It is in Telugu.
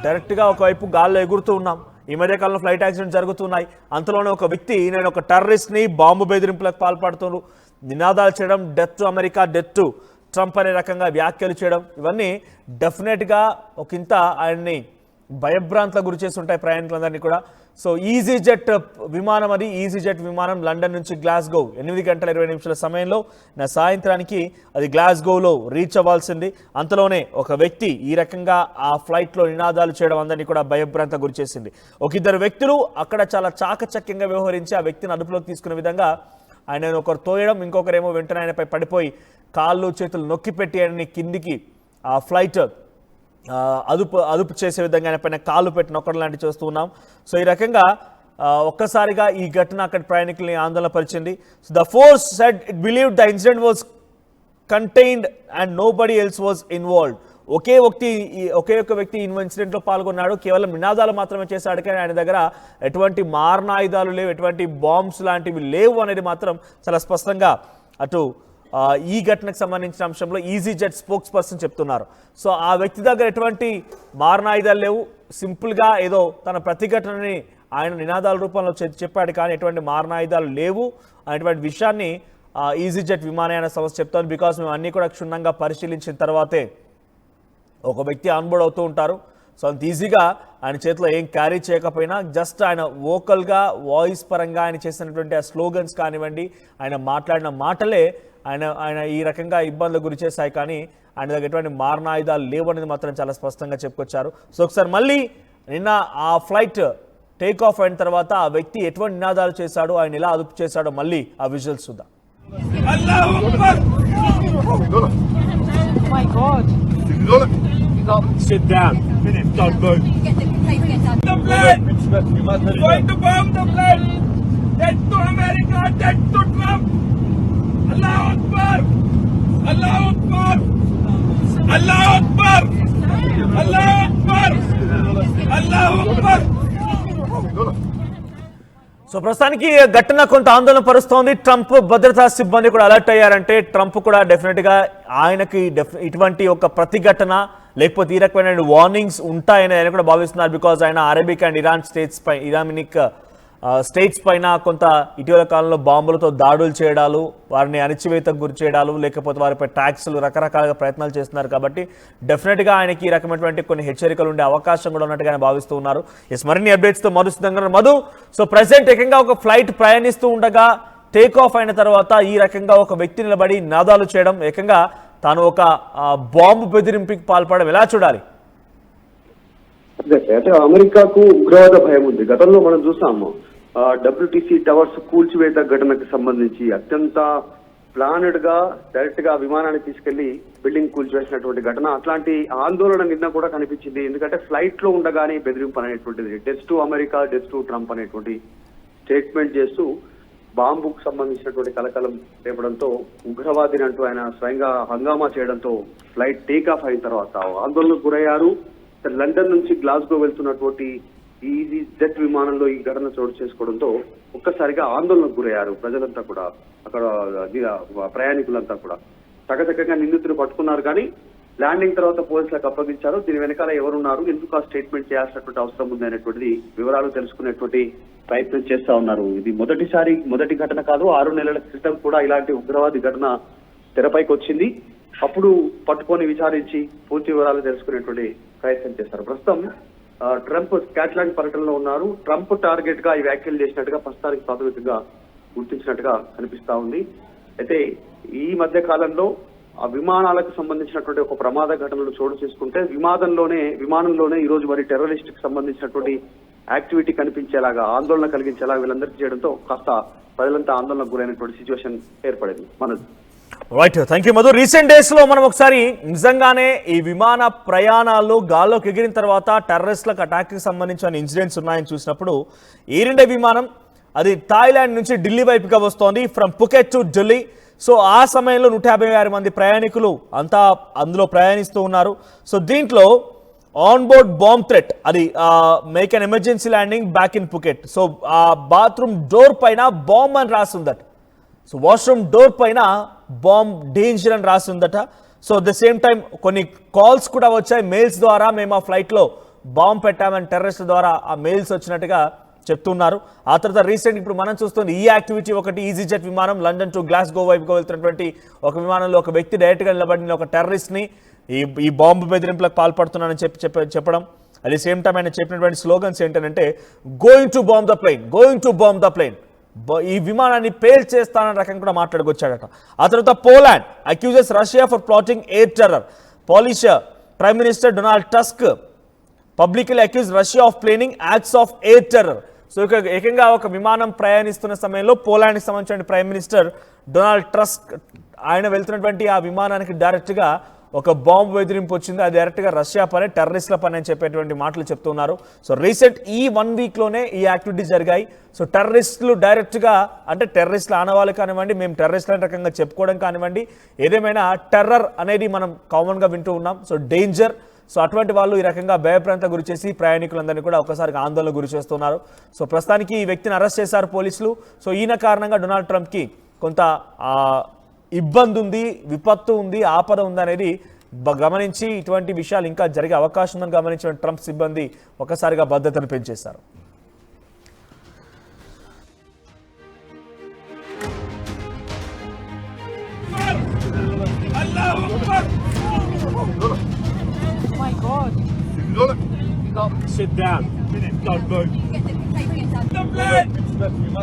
డైరెక్ట్గా ఒకవైపు గాల్లో ఎగురుతూ ఉన్నాం. ఈ మధ్యకాలంలో ఫ్లైట్ యాక్సిడెంట్ జరుగుతున్నాయి. అంతలోనే ఒక వ్యక్తి నేను ఒక టెర్రరిస్ట్ని, బాంబు బెదిరింపులకు పాల్పడుతున్నారు, నినాదాలు చేయడం, death to America, death to Trump అనే రకంగా వ్యాఖ్యలు చేయడం, ఇవన్నీ డెఫినెట్గా ఒకంత ఆయన్ని భయభ్రాంతులకు గురి చేసి ఉంటాయి ప్రయాణికులందరినీ కూడా. సో ఈజీ జెట్ విమానం, అది ఈజీ జెట్ విమానం లండన్ నుంచి గ్లాస్గో 8 గంటల 20 నిమిషాల సమయంలో నా సాయంత్రానికి అది గ్లాస్గోలో రీచ్ అవ్వాల్సింది. అంతలోనే ఒక వ్యక్తి ఈ రకంగా ఆ ఫ్లైట్లో నినాదాలు చేయడం అందరినీ కూడా భయభ్రాంతకు గురి చేసింది. ఒక ఇద్దరు వ్యక్తులు అక్కడ చాలా చాకచక్యంగా వ్యవహరించి ఆ వ్యక్తిని అదుపులోకి తీసుకునే విధంగా ఆయన ఒకరు తోయడం, ఇంకొకరేమో వెంటనే ఆయనపై పడిపోయి కాళ్ళు చేతులు నొక్కి పెట్టి ఆయనని కిందికి ఆ ఫ్లైట్ అదుపు చేసే విధంగా ఆయన పైన కాళ్ళు పెట్టి నొక్కడం లాంటివి చూస్తూ ఉన్నాం. సో ఈ రకంగా ఒక్కసారిగా ఈ ఘటన అక్కడ ప్రయాణికుల్ని ఆందోళన పరిచింది. So the force said it believed the incident was contained and nobody else was involved. ఒకే ఒక్క వ్యక్తి ఇన్సిడెంట్లో పాల్గొన్నాడు, కేవలం నినాదాలు మాత్రమే చేశాడు, కానీ ఆయన దగ్గర ఎటువంటి మారణాయుధాలు లేవు, ఎటువంటి బాంబ్స్ లాంటివి లేవు అనేది మాత్రం చాలా స్పష్టంగా అటు ఈ ఘటనకు సంబంధించిన అంశంలో ఈజీ జెట్ స్పోక్స్ పర్సన్ చెప్తున్నారు. సో ఆ వ్యక్తి దగ్గర ఎటువంటి మారణాయుధాలు లేవు, సింపుల్గా ఏదో తన ప్రతిఘటనని ఆయన నినాదాల రూపంలో చెప్పాడు, కానీ ఎటువంటి మారణాయుధాలు లేవు అనేటువంటి విషయాన్ని ఈజీ జెట్ విమానయాన సంస్థ చెప్తాను. బికాస్ మేము అన్నీ కూడా క్షుణ్ణంగా పరిశీలించిన తర్వాతే ఒక వ్యక్తి ఆన్బోర్డ్ అవుతూ ఉంటారు. సో అంత ఈజీగా ఆయన చేతిలో ఏం క్యారీ చేయకపోయినా జస్ట్ ఆయన వోకల్గా వాయిస్ పరంగా ఆయన చేసినటువంటి ఆ స్లోగన్స్ కానివ్వండి, ఆయన మాట్లాడిన మాటలే ఆయన ఈ రకంగా ఇబ్బందులకు గురి చేశాయి, కానీ ఆయన దగ్గర ఎటువంటి మారణాయుధాలు లేవనేది మాత్రం చాలా స్పష్టంగా చెప్పుకొచ్చారు. సో ఒకసారి మళ్ళీ నిన్న ఆ ఫ్లైట్ టేక్ ఆఫ్ అయిన తర్వాత ఆ వ్యక్తి ఎటువంటి నినాదాలు చేశాడు, ఆయన ఎలా అదుపు చేశాడో మళ్ళీ ఆ విజువల్స్ చూద్దాం. Sit down. Don't move. The plane. Going to bomb the plane. Dead to America. Dead to Trump. Allahu Akbar. Allahu Akbar. Allahu Akbar. Allahu Akbar. Allahu Akbar. So ప్రస్తుతానికి ఘటన కొంత ఆందోళన పరుస్తోంది. ట్రంప్ భద్రతా సిబ్బంది కూడా అలర్ట్ అయ్యారంటే ట్రంప్ కూడా డెఫినెట్గా ఆయనకి ఇటువంటి ఒక ప్రతిఘటన లేకపోతే ఈ రకమైన వార్నింగ్స్ ఉంటాయని ఆయన కూడా భావిస్తున్నారు. బికాజ్ ఆయన అరబిక్ అండ్ ఇరానిక్ స్టేట్స్ పైన కొంత ఇటీవల కాలంలో బాంబులతో దాడులు చేయడాలు, వారిని అణచివేతకు గురి చేయడాలు, లేకపోతే వారిపై ట్యాక్స్లు రకరకాలుగా ప్రయత్నాలు చేస్తున్నారు. కాబట్టి డెఫినెట్గా ఆయనకి ఈ రకమైనటువంటి కొన్ని హెచ్చరికలు ఉండే అవకాశం కూడా ఉన్నట్టుగా భావిస్తూ ఉన్నారు. మరిన్ని అప్డేట్స్తో మధు సిద్ధంగా. మధు, సో ప్రెసెంట్ ఏకంగా ఒక ఫ్లైట్ ప్రయాణిస్తూ ఉండగా టేక్ ఆఫ్ అయిన తర్వాత ఈ రకంగా ఒక వ్యక్తి నిలబడి నినాదాలు చేయడం, ఏకంగా తాను ఒక బాంబు బెదిరింపుకి పాల్పడడం ఎలా చూడాలి? అయితే అమెరికాకు ఉగ్రవాద భయం ఉంది. గతంలో మనం చూసాము WTC టవర్స్ కూల్చివేత ఘటనకు సంబంధించి అత్యంత ప్లానెడ్ గా డైరెక్ట్ గా విమానాన్ని తీసుకెళ్లి బిల్డింగ్ కూల్చివేసినటువంటి ఘటన. అట్లాంటి ఆందోళన నిన్న కూడా కనిపించింది. ఎందుకంటే ఫ్లైట్ లో ఉండగానే బెదిరింపు అనేటువంటిది, death to America, death to Trump అనేటువంటి స్టేట్మెంట్ చేస్తూ బాంబుకు సంబంధించినటువంటి కలకలం రేపడంతో ఉగ్రవాదిని అంటూ ఆయన స్వయంగా హంగామా చేయడంతో ఫ్లైట్ టేక్ ఆఫ్ అయిన తర్వాత ఆందోళనకు గురయ్యారు. లండన్ నుంచి గ్లాస్గో వెళ్తున్నటువంటి ఈజీ జెట్ విమానంలో ఈ ఘటన చోటు చేసుకోవడంతో ఒక్కసారిగా ఆందోళనకు గురయ్యారు ప్రజలంతా కూడా. అక్కడ ప్రయాణికులంతా కూడా చకచకంగా నిందితులు పట్టుకున్నారు, కానీ ల్యాండింగ్ తర్వాత పోలీసులకు అప్పగించారు. దీని వెనకాల ఎవరున్నారు, ఎందుకు ఆ స్టేట్మెంట్ చేయాల్సినటువంటి అవసరం ఉంది అనేటువంటిది వివరాలు తెలుసుకునేటువంటి ప్రయత్నం చేస్తా ఉన్నారు. ఇది మొదటి ఘటన కాదు. 6 నెలల క్రితం కూడా ఇలాంటి ఉగ్రవాది ఘటన తెరపైకి వచ్చింది. అప్పుడు పట్టుకొని విచారించి పూర్తి వివరాలు తెలుసుకునేటువంటి ప్రయత్నం చేశారు. ప్రస్తుతం ట్రంప్ స్కాట్లాండ్ పర్యటనలో ఉన్నారు. ట్రంప్ టార్గెట్ గా ఈ వ్యాఖ్యలు చేసినట్టుగా ప్రస్తుతానికి ప్రాథమికంగా గుర్తించినట్టుగా కనిపిస్తా ఉంది. అయితే ఈ మధ్య కాలంలో ఆ విమానాలకు సంబంధించినటువంటి ఒక ప్రమాద ఘటనలు చోటు చేసుకుంటే విమానంలోనే ఈ రోజు మరి టెర్రరిస్ట్ కి సంబంధించినటువంటి యాక్టివిటీ కనిపించేలాగా, ఆందోళన కలిగించేలాగా వీళ్ళందరికీ చేయడంతో కాస్త ప్రజలంతా ఆందోళనకు గురైనటువంటి సిచ్యువేషన్ ఏర్పడింది. Right, thank you Madhu. Recent days లో మనం ఒకసారి నిజంగానే ఈ విమాన ప్రయాణాలు గాల్లోకి ఎగిరిన తర్వాత టెర్రరిస్టులకు అటాక్ కి సంబంధించిన ఇన్సిడెంట్స్ ఉన్నాయని చూసినప్పుడు ఎయిర్ ఇండియా విమానం అది థాయిలాండ్ నుంచి ఢిల్లీ వైపుగా వస్తోంది, from Phuket to Delhi. So ఆ సమయంలో 156 మంది ప్రయాణికులు అంతా అందులో ప్రయాణిస్తూ ఉన్నారు. సో దీంట్లో ఆన్ బోర్డ్ బాంబ్ థ్రెట్, అది make an emergency landing back in Phuket. So ఆ బాత్రూమ్ డోర్ పైన బాంబ్ అని రాస్తుందట. సో వాష్రూమ్ డోర్ పైన బాంబ్ డేంజర్ అని రాస్తుందట. సో ద సేమ్ టైం కొన్ని కాల్స్ కూడా వచ్చాయి మెయిల్స్ ద్వారా, మేము ఆ ఫ్లైట్లో బాంబు పెట్టామని టెర్రరిస్టుల ద్వారా ఆ మెయిల్స్ వచ్చినట్టుగా చెప్తున్నారు. ఆ తర్వాత రీసెంట్ ఇప్పుడు మనం చూస్తుంది ఈ యాక్టివిటీ ఒకటి, ఈజీజెట్ విమానం లండన్ టు గ్లాస్గో వైపుగా వెళ్తున్నటువంటి ఒక విమానంలో ఒక వ్యక్తి డైరెక్ట్గా నిలబడిన ఒక టెర్రరిస్ట్ని ఈ బాంబు బెదిరింపులకు పాల్పడుతున్నానని చెప్పడం. అట్ ది సేమ్ టైం ఆయన చెప్పినటువంటి స్లోగన్స్ ఏంటంటే going to bomb the plane, going to bomb the plane, ఈ విమానాన్ని పేల్ చేస్తానన్న రకం కూడా మాట్లాడుకొచ్చాడట. ఆ తర్వాత Poland accuses Russia for plotting air terror. Polish prime minister Donald Tusk publicly accuse Russia of planning acts of air terror. So ఇక ఏకంగా ఒక విమానం ప్రయాణిస్తున్న సమయంలో పోలాండ్కి సంబంధించిన ప్రైమ్ మినిస్టర్ డొనాల్డ్ టస్క్ ఆయన వెళ్తున్నటువంటి ఆ విమానానికి డైరెక్ట్గా ఒక బాంబు బెదిరింపు వచ్చింది. అది డైరెక్ట్గా రష్యా పనే, టెర్రరిస్ట్ల పని అని చెప్పేటువంటి మాటలు చెప్తున్నారు. సో రీసెంట్ ఈ 1 వీక్లోనే ఈ యాక్టివిటీస్ జరిగాయి. సో టెర్రరిస్టులు డైరెక్ట్గా అంటే టెర్రరిస్టుల ఆనవాళ్ళు కానివ్వండి, మేము టెర్రరిస్టుల రకంగా చెప్పుకోవడం కానివ్వండి, ఏదేమైనా టెర్రర్ అనేది మనం కామన్గా వింటూ ఉన్నాం. So danger. సో అటువంటి వాళ్ళు ఈ రకంగా భయప్రాంత గురి చేసి ప్రయాణికులందరినీ కూడా ఒకసారి ఆందోళన గురి చేస్తున్నారు. సో ప్రస్తుతానికి ఈ వ్యక్తిని అరెస్ట్ చేశారు పోలీసులు. సో ఈయన కారణంగా డొనాల్డ్ ట్రంప్కి కొంత ఇబ్బంది ఉంది, విపత్తు ఉంది, ఆపద ఉంది అనేది గమనించి ఇటువంటి విషయాలు ఇంకా జరిగే అవకాశం ఉందని గమనించిన ట్రంప్ సిబ్బంది ఒకసారిగా భద్రతను పెంచేశారు. My God. Sit down. Don't move. The plane.